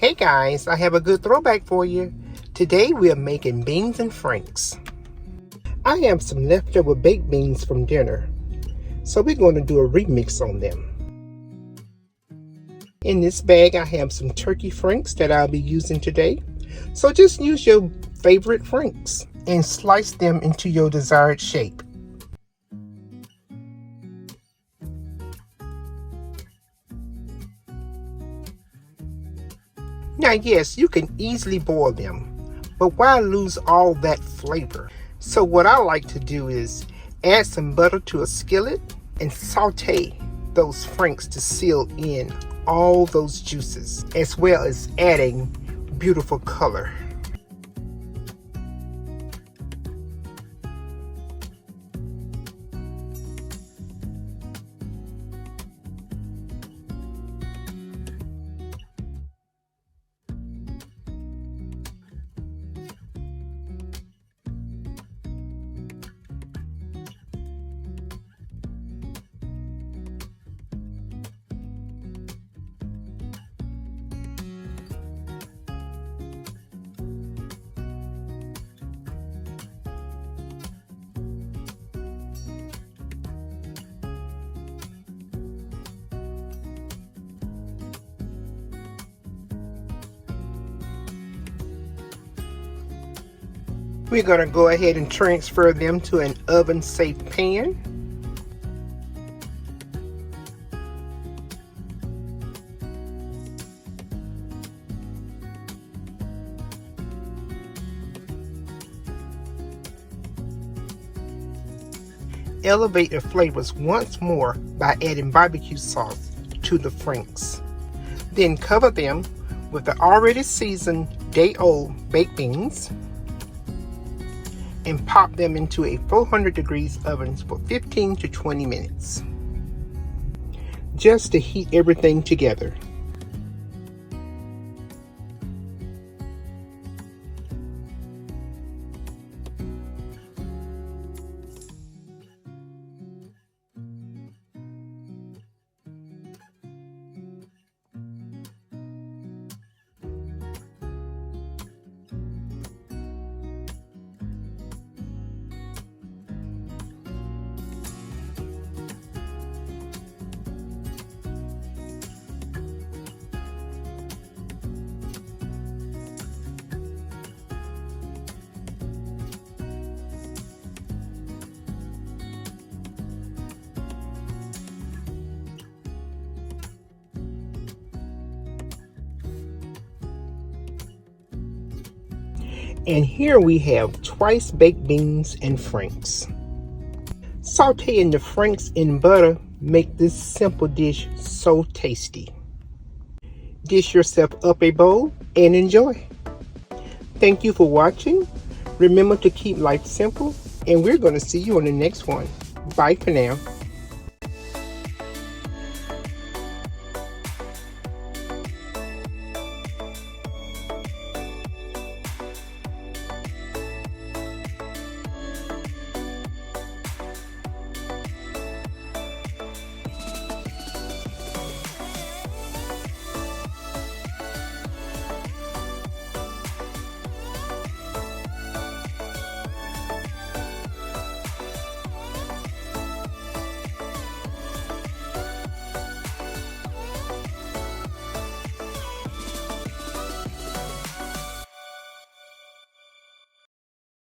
Hey guys, I have a good throwback for you. Today we are making beans and franks. I have some leftover baked beans from dinner, so we're going to do a remix on them. In this bag I have some turkey franks that I'll be using today. So just use your favorite franks and slice them into your desired shape. Now yes, you can easily boil them, but why lose all that flavor? So what I like to do is add some butter to a skillet and saute those franks to seal in all those juices, as well as adding beautiful color. We're going to go ahead and transfer them to an oven-safe pan. Elevate the flavors once more by adding barbecue sauce to the franks. Then cover them with the already seasoned day-old baked beans and pop them into a 400 degrees oven for 15 to 20 minutes, just to heat everything together. And here we have twice baked beans and franks. Sauteing the franks in butter make this simple dish so tasty. Dish yourself up a bowl and enjoy. Thank you for watching. Remember to keep life simple, and we're going to see you on the next one. Bye for now.